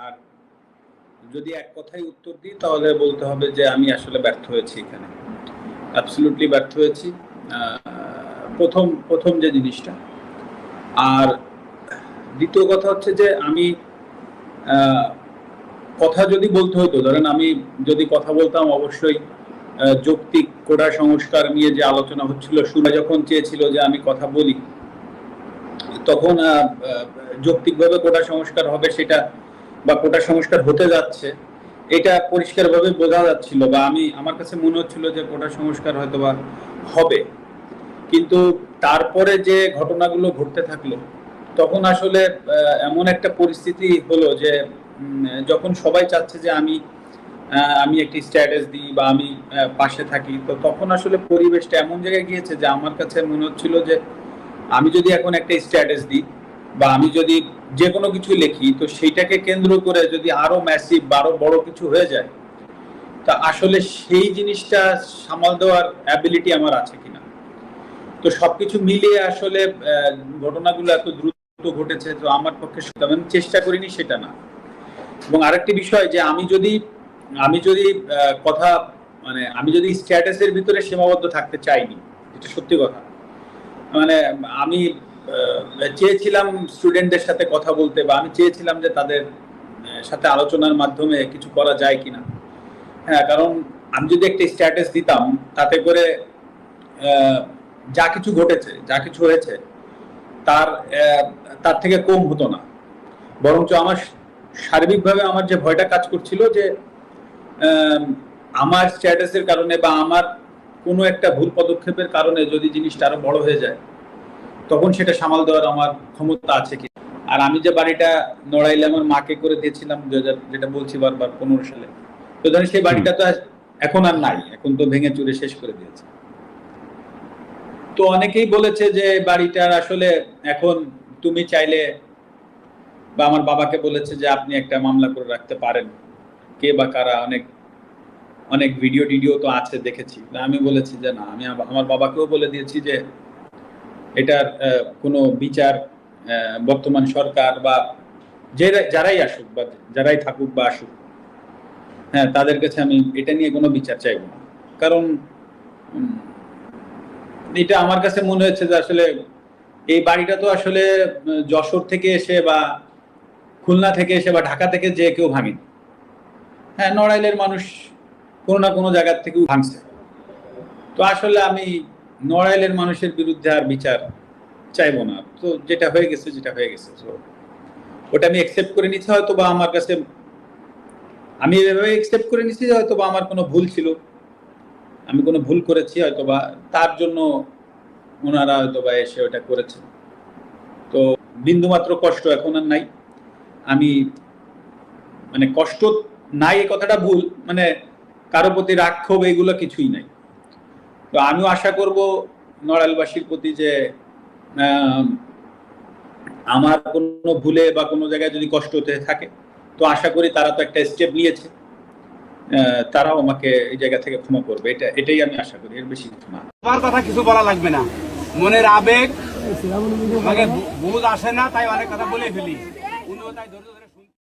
আর যদি এক কথায় উত্তর দিই তাহলে বলতে হবে যে আমি আসলে ব্যর্থ হয়েছি এখানে, অ্যাবসলিউটলি ব্যর্থ হয়েছি। প্রথম যে জিনিসটা, আর দ্বিতীয় কথা হচ্ছে যে আমি কথা যদি বলতে হতো, ধরেন আমি যদি কথা বলতাম অবশ্যই যৌক্তিক কোটা সংস্কার নিয়ে যে আলোচনা হচ্ছিল, সুরা যখন চেয়েছিল যে আমি কথা বলি, তখন যৌক্তিকভাবে কোটা সংস্কার হবে সেটা, বা কোটা সংস্কার হতে যাচ্ছে এটা পরিষ্কারভাবে বোঝা যাচ্ছিল, বা আমার কাছে মনে হচ্ছিল যে কোটা সংস্কার হয়তো বা হবে। কিন্তু তারপরে যে ঘটনাগুলো ঘটতে থাকলো, তখন আসলে এমন একটা পরিস্থিতি হলো যে যখন সবাই চাচ্ছে যে আমি একটি স্ট্যাটাস দিই বা আমি পাশে থাকি, তো তখন আসলে পরিবেশটা এমন জায়গায় গিয়েছে যে আমার কাছে মনে হচ্ছিল যে আমি যদি এখন একটা স্ট্যাটাস দিই বা আমি যদি যে কোনো কিছু লিখি, তো সেইটাকে কেন্দ্র করে যদি আরো ম্যাসিভ আরো বড় কিছু হয়ে যায়, তা আসলে সেই জিনিসটা সামাল দেওয়ার অ্যাবিলিটি আমার আছে কিনা। তো সবকিছু মিলিয়ে আসলে ঘটনাগুলো এত দ্রুত ঘটেছে, তো আমার পক্ষে আমি চেষ্টা করিনি সেটা না। এবং আরেকটি বিষয় যে আমি যদি কথা মানে আমি যদি স্ট্যাটাসের ভিতরে সীমাবদ্ধ থাকতে চাইনি, এটা সত্যি কথা। মানে আমি চেয়েছিলাম স্টুডেন্টদের সাথে কথা বলতে, বা আমি চেয়েছিলাম যে তাদের সাথে আলোচনার মাধ্যমে কিছু করা যায় কিনা। হ্যাঁ, কারণ আমি যদি একটা স্ট্যাটাস দিতাম, তাতে করে যা কিছু ঘটেছে, যা কিছু হয়েছে, তার থেকে কম হতো না। বরঞ্চ আমার সার্বিকভাবে আমার যে ভয়টা কাজ করছিল যে আমার স্ট্যাটাসের কারণে বা আমার কোনো একটা ভুল পদক্ষেপের কারণে যদি জিনিসটা আরো বড় হয়ে যায়, তখন সেটা সামাল দেওয়ার আমার ক্ষমতা আছে কি। আর আমি যে বাড়িটা নড়াইলে আমার মাকে করে দিয়েছিলাম 2000, যেটা বলছি বারবার, 15 সালে, তো ধরেন সেই বাড়িটা তো এখন আর নাই, এখন তো ভেঙে চুরে শেষ করে দিয়েছে। তো অনেকেই বলেছে যে বাড়িটার আসলে এখন তুমি চাইলে, বা আমার বাবাকে বলেছে যে আপনি একটা মামলা করে রাখতে পারেন, কে বা কারা, অনেক ভিডিও তো আছে, দেখেছি। আমি বলেছি যে না, আমি আমার বাবাকেও বলে দিয়েছি যে এটার কোনো বিচার বর্তমান সরকার বা যারাই আসুক বা যারাই থাকুক বা আসুক, হ্যাঁ, তাদের কাছে আমি এটা নিয়ে কোনো বিচার চাইব না। কারণ এটা আমার কাছে মনে হচ্ছে যে আসলে এই বাড়িটা তো আসলে যশোর থেকে এসে বা খুলনা থেকে এসে বা ঢাকা থেকে যে কেউ ভাঙেনি। হ্যাঁ, নড়াইলের মানুষ কোনো না কোনো জায়গার থেকেও ভাঙছে। তো আসলে আমি নড়াইলের মানুষের বিরুদ্ধে আর বিচার চাইবো না। তো যেটা হয়ে গেছে তো ওটা আমি একসেপ্ট করে নিচ্ছি। হয়তো বা আমার কাছে আমি এভাবে একসেপ্ট করে নিচ্ছি যে হয়তো বা আমার কোনো ভুল ছিল, আমি কোনো ভুল করেছি, হয়তো বা তার জন্য ওনারা হয়তো বা এসে ওটা করেছেন। তো বিন্দুমাত্র কষ্ট এখন আর নাই। আমি মানে কষ্ট নাই, এই কথাটা ভুল, মানে কারো প্রতি রাগ ক্ষোভ এগুলো কিছুই নাই। তো আমিও আশা করব নড়াইলবাসীর প্রতি যে আমার কোনো ভুলে বা কোনো জায়গায় যদি কষ্ট হতে থাকে, তো আশা করি তারা তো একটা স্টেপ নিয়েছে, তারাও আমাকে এই জায়গা থেকে ক্ষমা করবে, এটাই আমি আশা করি, এর বেশি কিছু না। আমার কথা কিছু বলা লাগবে না, মনের আবেগ আমাকে বুঝ আসে না, তাই অনেক কথা বলে ফেলি।